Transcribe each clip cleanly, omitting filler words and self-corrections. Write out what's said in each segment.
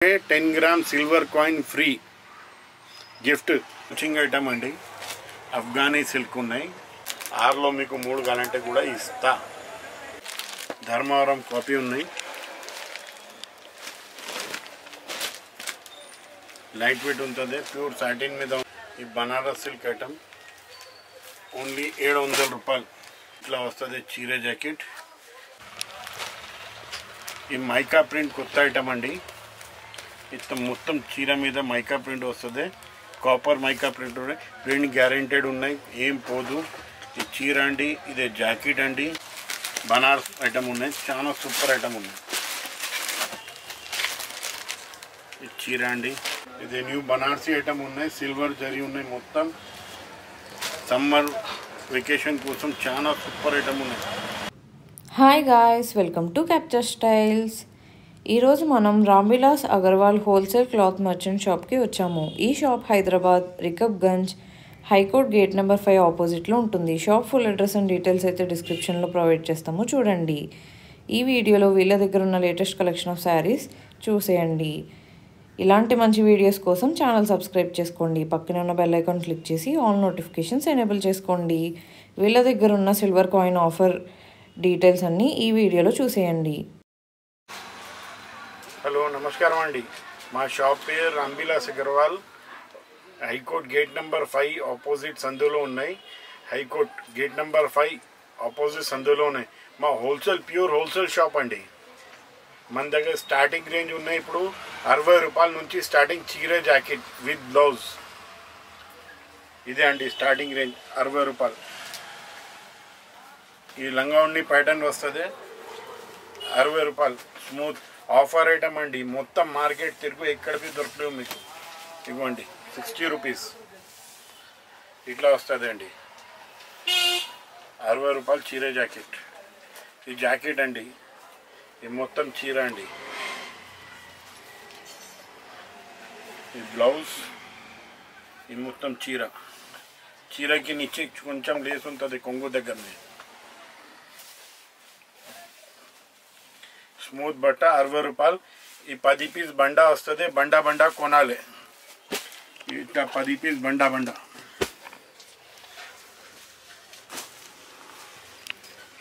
10 gram silver coin free gift matching item అండి. Afghani silk ఉన్నాయి. 6లో మీకు 3 కావాలంటే కూడా ఇస్తా. ధర్మవరం కాపీ ఉన్నాయి. లైట్ వెయిట్ ఉంటుంది. ప్యూర్ సాటిన్ మీద ఈ బనారస్ సిల్క్ ఐటమ్ ఓన్లీ 700 రూపాయలు. ఇట్లా వస్తుంది చీర జాకెట్. ఈ మైకా ప్రింట్ కొత్త ఐటమ్ అండి. ఇట్లా మొత్తం చీర మీద మైకా ప్రింట్ వస్తుంది. Copper mica print print guaranteed ఉన్నాయి, ఏం పోదు. ఈ చీర అండి, ఇదే జాకెట్ అండి. బనారస్ ఐటమ్ ఉన్నాయి, చాలా సూపర్ ఐటమ్ ఉన్నాయి. ఈ చీర అండి, ఇది న్యూ బనారసీ ఐటమ్ ఉన్నాయి. సిల్వర్ జరీ ఉన్నాయి. మొత్తం సమ్మర్ వెకేషన్ కోసం చాలా సూపర్ ఐటమ్ ఉన్నాయి. Hi guys, welcome to capture styles. ఈరోజు మనం Ramvilas Agarwal wholesale cloth merchant షాప్కి వచ్చాము. ఈ shop Hyderabad Rikabganj high court gate number 5 ఆపోజిట్లో ఉంటుంది. Shop full address and details అయితే డిస్క్రిప్షన్లో ప్రొవైడ్ చేస్తాము, చూడండి. ఈ వీడియోలో వీళ్ళ దగ్గర ఉన్న లేటెస్ట్ కలెక్షన్ ఆఫ్ శారీస్ చూసేయండి. ఇలాంటి మంచి వీడియోస్ కోసం ఛానల్ సబ్స్క్రైబ్ చేసుకోండి. పక్కనే ఉన్న బెల్ ఐకాన్ క్లిక్ చేసి ఆల్ నోటిఫికేషన్స్ ఎనేబుల్ చేసుకోండి. వీళ్ళ దగ్గర ఉన్న సిల్వర్ కాయిన్ ఆఫర్ డీటెయిల్స్ అన్నీ ఈ వీడియోలో చూసేయండి. హలో, నమస్కారం అండి. మా షాప్ పేరు Ramvilas Agarwal. High court gate number 5 opposite సందులో ఉన్నాయి. హైకోర్ట్ గేట్ నెంబర్ 5 ఆపోజిట్ సందులో ఉన్నాయి. మా హోల్సేల్ ప్యూర్ హోల్సేల్ షాప్ అండి. మన దగ్గర స్టార్టింగ్ రేంజ్ ఉన్నాయి. ఇప్పుడు 60 రూపాయల నుంచి స్టార్టింగ్ చీర జాకెట్ విత్ బ్లౌజ్. ఇదే అండి స్టార్టింగ్ రేంజ్ 60 రూపాయలు. ఈ లంగా ఉండి ప్యాటర్న్ వస్తుంది 60 రూపాయలు. స్మూత్ ఆఫర్ ఐటమ్ అండి. మొత్తం మార్కెట్ తిరుగు ఎక్కడికి దొరకలేవు మీకు. ఇవ్వండి 60 రూపీస్ ఇట్లా వస్తుంది అండి. 60 రూపాయలు చీర జాకెట్. ఈ జాకెట్ అండి, ఇది మొత్తం చీర అండి. ఈ బ్లౌజ్, ఈ మొత్తం చీర. చీరకి నిచ్చి కొంచెం లేస్ ఉంటుంది కొంగు దగ్గరనే. స్మూత్ బట్ట 60 రూపాయలు. ఈ 10 పీస్ బండా వస్తుంది. బండా కొనాలి. ఇట్లా 10 పీస్ బండా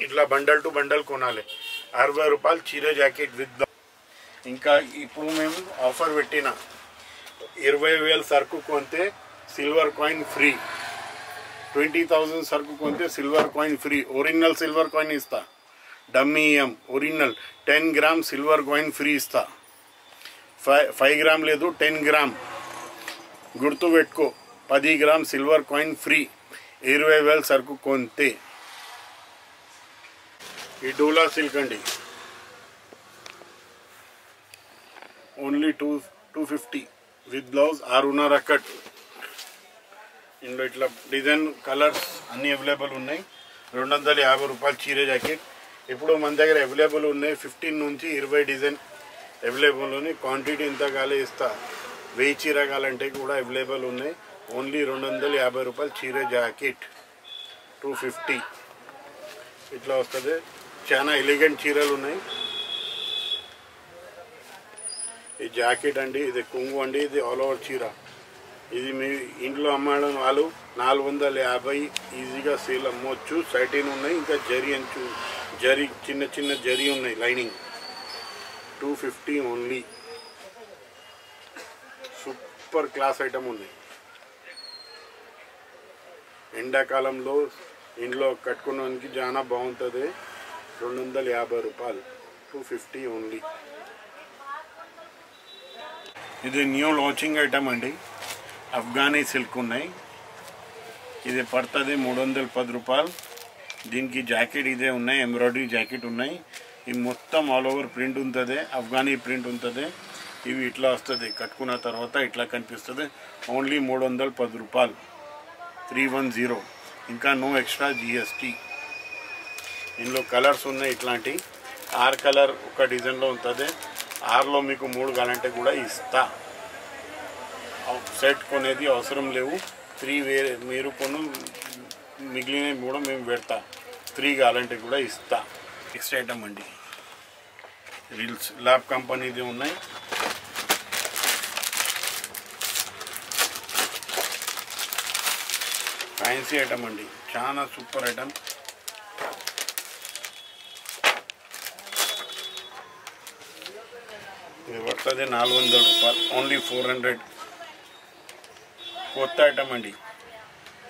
ఇట్లా బండల్ టు బండల్ కొనాలి. 60 రూపాయలు చీర జాకెట్ విత్. ఇంకా ఇప్పుడు మేము ఆఫర్ పెట్టిన 20,000 సరుకు కొంటే సిల్వర్ కాయిన్ ఫ్రీ. 20,000 సరుకు కొంటే silver coin free. Original silver coin ఇస్తా. Dummy original 10 gram silver coin free ఇస్తా. 5 గ్రామ్ లేదు, 10 గ్రామ్ గుర్తు పెట్టుకో. 10 గ్రామ్ సిల్వర్ కాయిన్ ఫ్రీ 20,000 సరుకు కొంటే. ఈ డోలా సిల్క్ అండి, ఓన్లీ 250 విత్ బ్లౌజ్. 6.5 కట్. ఇందులో ఇట్లా డిజైన్ కలర్స్ అన్నీ అవైలబుల్ ఉన్నాయి. 250 రూపాయలు చీర జాకెట్. ఇప్పుడు మన దగ్గర అవైలబుల్ ఉన్నాయి 15 నుంచి 20 డిజైన్ అవైలబుల్ ఉన్నాయి. క్వాంటిటీ ఇంత కాలే ఇస్తా. 1000 చీర కావాలంటే కూడా అవైలబుల్ ఉన్నాయి. ఓన్లీ 250 రూపాయలు చీర జాకెట్. 250 ఇట్లా వస్తుంది. చాలా ఎలిగెంట్ చీరలు ఉన్నాయి. ఈ జాకెట్ అండి, ఇది కొంగు అండి, ఇది ఆల్ ఓవర్ చీర. ఇది మీ ఇంట్లో అమ్మడం వాళ్ళు 450 ఈజీగా సేల్ అమ్మవచ్చు. సైటిన్ ఉన్నాయి, ఇంకా జరీ అంచు జరీ చిన్న జరీ ఉన్నాయి lining. 250 only. Super class item ఉన్నాయి. ఎండాకాలంలో ఇంట్లో కట్టుకోవడానికి చాలా బాగుంటుంది. 250 రూపాయలు. 250 ఓన్లీ. ఇది న్యూ లాంచింగ్ ఐటమ్ అండి. అఫ్ఘానీ సిల్క్ ఉన్నాయి. ఇది పడుతుంది 310 రూపాయలు. దీనికి జాకెట్ ఇదే ఉన్నాయి, ఎంబ్రాయిడరీ జాకెట్ ఉన్నాయి. ఇవి మొత్తం ఆల్ ఓవర్ ప్రింట్ ఉంటుంది, అఫ్ఘానీ ప్రింట్ ఉంటుంది. ఇవి ఇట్లా వస్తుంది, కట్టుకున్న తర్వాత ఇట్లా కనిపిస్తుంది. ఓన్లీ 310 రూపాయలు. 310. ఇంకా నో ఎక్స్ట్రా GST. ఇందులో కలర్స్ ఉన్నాయి. ఇట్లాంటి 6 కలర్ ఒక డిజైన్లో ఉంటుంది. 6లో మీకు 3 కావాలంటే కూడా ఇస్తా. సెట్ కొనేది అవసరం లేవు. 3 వేరే మీరు కొను, మిగిలిన కూడా మేము పెడతా. 3 కావాలంటే కూడా ఇస్తా. నెక్స్ట్ ఐటమ్ అండి, రీల్స్ ల్యాబ్ కంపెనీది ఉన్నాయి. ఫ్యాన్సీ ఐటమ్ అండి, చాలా సూపర్ ఐటమ్. ఇది పడుతుంది 400 రూపాయలు, ఓన్లీ 400. కొత్త ఐటమ్ అండి,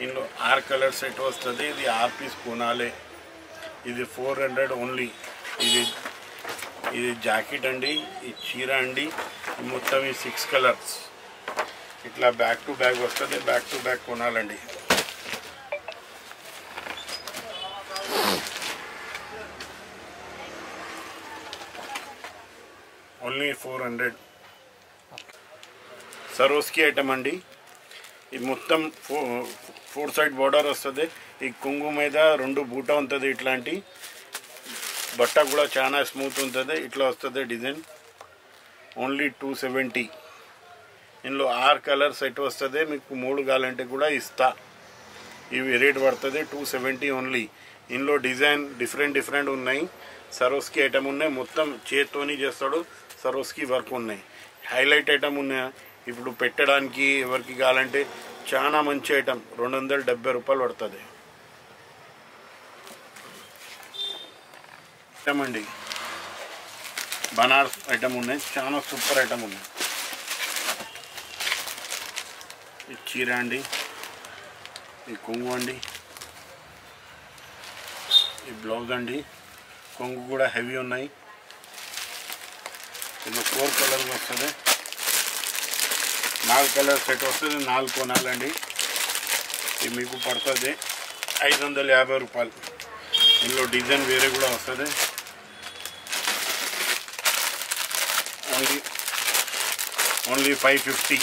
ఇందులో 6 కలర్ సెట్ వస్తుంది. ఇది 6 పీస్ కొనాలి. ఇది 400 ఓన్లీ. ఇది జాకెట్ అండి, ఈ చీర అండి, మొత్తం ఈ 6 కలర్స్ ఇట్లా బ్యాక్ టు బ్యాక్ వస్తుంది. బ్యాక్ టు బ్యాక్ కొనాలండి. ఓన్లీ 400. సరోస్కి ఐటమ్ అండి, ఇది మొత్తం 4 సైడ్ బార్డర్ వస్తుంది. ఈ కొంగు మీద 2 బూట ఉంటుంది. ఇట్లాంటి బట్ట కూడా చాలా స్మూత్ ఉంటుంది. ఇట్లా వస్తుంది డిజైన్. ఓన్లీ 270. ఇందులో 6 కలర్ సెట్ వస్తుంది. మీకు 3 కావాలంటే కూడా ఇస్తా. ఇవి రేట్ పడుతుంది 270 ఓన్లీ. ఇందులో డిజైన్ డిఫరెంట్ ఉన్నాయి. సరోస్కి ఐటమ్ ఉన్నాయి, మొత్తం చేత్తోని చేస్తాడు. సరోస్కి వర్క్ ఉన్నాయి. హైలైట్ ఐటమ్ ఉన్నాయి. ఇప్పుడు పెట్టడానికి ఎవరికి కావాలంటే చాలా మంచి ఐటమ్. 270 రూపాయలు పడుతుంది. ఐటమ్ అండి, బనారస్ ఐటమ్ ఉన్నాయి, చాలా సూపర్ ఐటమ్ ఉన్నాయి. ఈ చీర అండి, ఈ కొంగు అండి, ఈ బ్లౌజ్ అండి. కొంగు కూడా హెవీ ఉన్నాయి. ఇది 4 కలర్ వస్తుంది. 4 కలర్ సెట్ వస్తుంది. 4 కొనాలండి. ఇది మీకు పడుతుంది 550 రూపాయలు. ఇందులో డిజైన్ వేరే కూడా వస్తుంది. ఓన్లీ 550.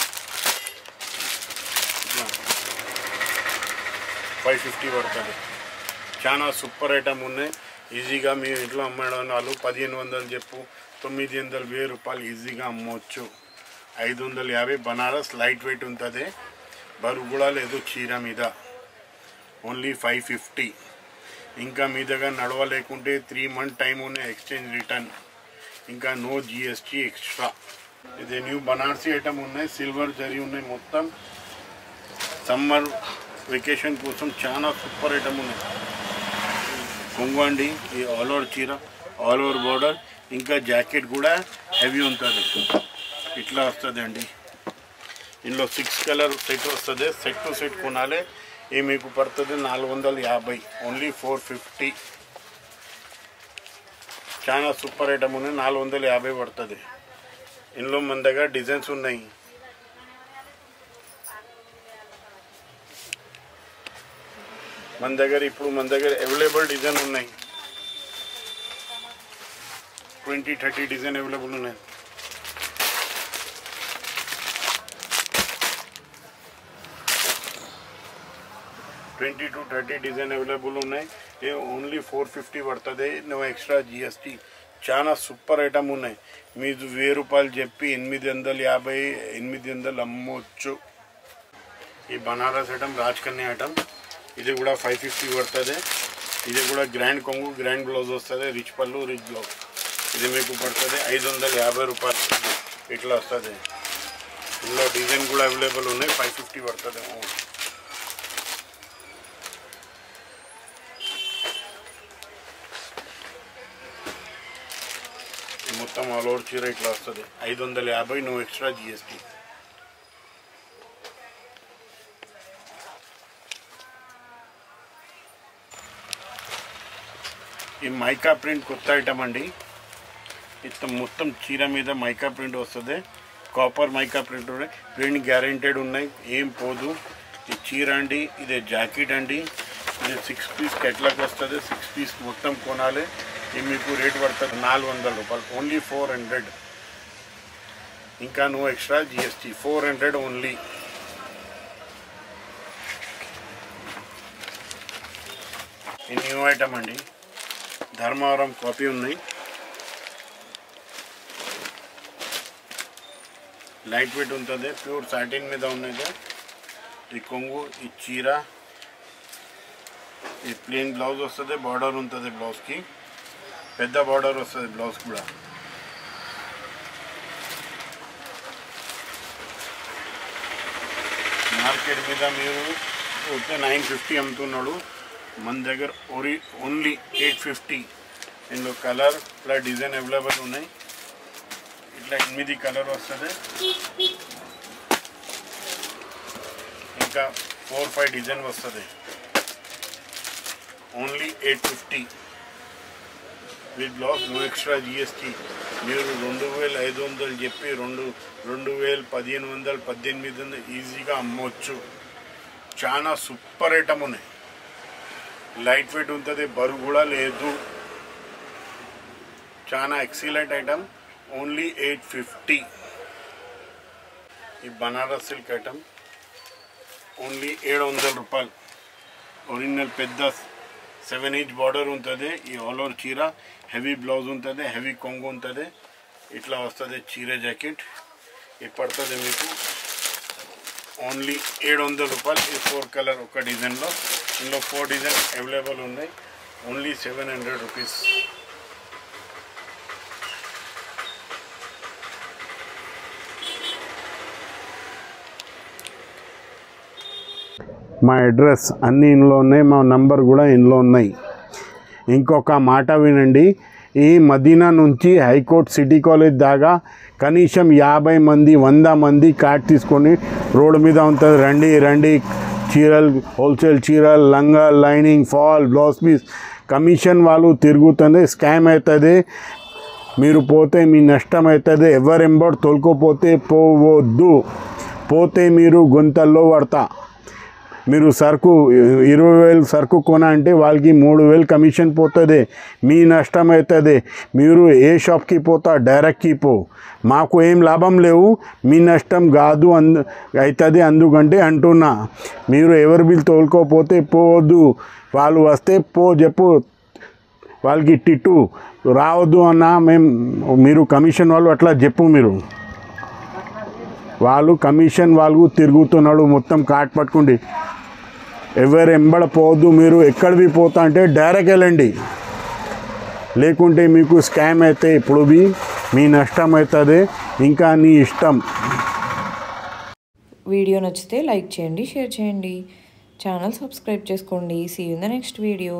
550 పడుతుంది. చాలా సూపర్ ఐటమ్ ఉన్నాయి. ఈజీగా మీ ఇంట్లో అమ్మడం వాళ్ళు 1500 చెప్పు, 900, 1000 రూపాయలు ఈజీగా అమ్మవచ్చు. 550 బనారస్ లైట్ వెయిట్ ఉంటుంది. బరువు కూడా లేదు చీర మీద. ఓన్లీ 550. ఇంకా మీ దగ్గర నడవలేకుంటే 3 మంత్ టైం ఉన్నాయి, ఎక్స్చేంజ్ రిటర్న్. ఇంకా నో GST ఎక్స్ట్రా. ఇది న్యూ బనారసీ ఐటమ్ ఉన్నాయి, సిల్వర్ జరీ ఉన్నాయి. మొత్తం సమ్మర్ వెకేషన్ కోసం చాలా సూపర్ ఐటమ్ ఉన్నాయి. కొంగు అండి, ఈ ఆల్ ఓవర్ చీర, ఆల్ ఓవర్ బార్డర్. ఇంకా జాకెట్ కూడా హెవీ ఉంటుంది. ఇట్లా వస్తుంది అండి. ఇందులో 6 కలర్ సెట్ వస్తుంది. సెట్ టు సెట్ కొనాలి. ఇది మీకు పడుతుంది 450. ఓన్లీ 450. చాలా సూపర్ ఐటమ్ ఉన్నాయి. 450 పడుతుంది. ఇందులో మన దగ్గర డిజైన్స్ ఉన్నాయి. మన దగ్గర అవైలబుల్ డిజైన్ ఉన్నాయి. 20-30 డిజైన్ అవైలబుల్ ఉన్నాయి. ట్వంటీ టు 30 డిజైన్ అవైలబుల్ ఉన్నాయి. ఓన్లీ 450 పడుతుంది. No extra GST. చాలా సూపర్ ఐటమ్ ఉన్నాయి. మీరు 1000 రూపాయలు చెప్పి 850, 800 అమ్మవచ్చు. ఈ బనారస్ ఐటమ్ రాజ్కన్య ఐటమ్. ఇది కూడా 550 పడుతుంది. ఇది కూడా గ్రాండ్ కొంగు, గ్రాండ్ బ్లౌజ్ వస్తుంది. రిచ్ పళ్ళు, రిచ్ బ్లౌజ్. ఇది మీకు పడుతుంది 550 రూపాయలు. ఇట్లా వస్తుంది. ఇందులో డిజైన్ కూడా అవైలబుల్ ఉన్నాయి. 550 పడుతుంది. మొత్తం ఆల్ ఓవర్ చీర ఇట్లా వస్తుంది. 550. No extra GST. ఈ మైకా ప్రింట్ కొత్త ఐటమ్ అండి. ఇట్లా మొత్తం చీర మీద మైకా ప్రింట్ వస్తుంది. కాపర్ మైకా ప్రింట్ ఉన్నాయి. ప్రింట్ గ్యారెంటెడ్ ఉన్నాయి, ఏం పోదు. ఈ చీర అండి, ఇదే జాకెట్ అండి. ఇది 6 పీస్ కెట్లాక్ వస్తుంది. 6 పీస్ మొత్తం కొనాలి. ఇది మీకు రేట్ పడుతుంది 400 రూపాయలు. ఓన్లీ 400. ఇంకా నో ఎక్స్ట్రా GST. 400 ఓన్లీ. ఈ న్యూ ఐటమ్ అండి, ధర్మవరం కాపీ ఉన్నాయి. లైట్ వెయిట్ ఉంటుంది. ప్యూర్ సాటిన్ మీద ఉన్నది. ఈ కొంగు, ఈ చీర, ఈ ప్లెయిన్ బ్లౌజ్ వస్తుంది. బార్డర్ ఉంటుంది బ్లౌజ్కి. పెద్ద బార్డర్ వస్తుంది బ్లౌజ్ కూడా. మార్కెట్ మీద మీరు పోతే 950 అమ్ముతున్నాడు. మన దగ్గర ఓన్లీ 850. ఇందులో కలర్ ప్లస్ డిజైన్ అవైలబుల్ ఉన్నాయి. ఇట్లా 8 కలర్ వస్తుంది. ఇంకా 4-5 డిజైన్ వస్తుంది. Only 850 with blouse, no extra GST. మీరు 2500 చెప్పి 2000, 1500, 1800 ఈజీగా అమ్మవచ్చు. చాలా సూపర్ ఐటమ్ ఉన్నాయి. లైట్ వెయిట్ ఉంటుంది, బరువు కూడా లేదు. చాలా ఎక్సలెంట్ ఐటమ్. ఓన్లీ 850. ఈ బనారస్ సిల్క్ ఐటమ్ ఓన్లీ 700 రూపాయలు. ఒరిజినల్ పెద్ద 7 ఇంచ్ బార్డర్ ఉంటుంది. ఈ ఆల్ ఓవర్ చీర హెవీ బ్లౌజ్ ఉంటుంది, హెవీ కొంగు ఉంటుంది. ఇట్లా వస్తుంది చీర జాకెట్. ఇది పడుతుంది మీకు ఓన్లీ 700 రూపాయలు. ఈ 4 కలర్ ఒక డిజైన్లో. ఇందులో 4 డిజైన్ అవైలబుల్ ఉన్నాయి. Only 700 rupees. మా అడ్రస్ అన్నీ ఇందులో ఉన్నాయి. మా నంబర్ కూడా ఇందులో ఉన్నాయి. ఇంకొక మాట వినండి. ఈ మదీనా నుంచి హైకోర్ట్ సిటీ కాలేజ్ దాకా కనీసం 50 మంది 100 మంది కార్డ్ తీసుకొని రోడ్డు మీద ఉంటుంది. రండి రండి, చీరలు, హోల్సేల్ చీరలు, లంగా, lining, fall, blouse piece. Commission వాళ్ళు తిరుగుతుంది, స్కామ్ అవుతుంది. మీరు పోతే మీ నష్టం అవుతుంది. ఎవరెంబడి తోలుకోపోతే పోవద్దు. పోతే మీరు గుంతల్లో పడతా. మీరు సరుకు 20,000 సరుకు కొన అంటే వాళ్ళకి 3,000 కమిషన్ పోతుంది. మీ నష్టం అవుతుంది. మీరు ఏ షాప్కి పోతా, డైరెక్ట్కి పో. మాకు ఏం లాభం లేవు, మీ నష్టం కాదు అవుతుంది. అందుకంటే అంటున్నా, మీరు ఎవరి బిల్ తోలుకోపోతే పోవద్దు. వాళ్ళు వస్తే పో చెప్పు, వాళ్ళకి టిట్టు రావద్దు అన్న. మీరు కమిషన్ వాళ్ళు అట్లా చెప్పు. మీరు వాళ్ళు కమిషన్ వాళ్ళు తిరుగుతున్నాడు మొత్తం కార్ట్ పట్టుకుండి. ఎవరు ఎంబడ పోవద్దు. మీరు ఎక్కడికి పోతా అంటే డైరెక్ట్ వెళ్ళండి. లేకుంటే మీకు స్కామ్ అయితే ఇప్పుడు మీ నష్టం అవుతుంది. ఇంకా నీ ఇష్టం. వీడియో నచ్చితే లైక్ చేయండి, షేర్ చేయండి, ఛానల్ సబ్స్క్రైబ్ చేసుకోండి. See you in the next video.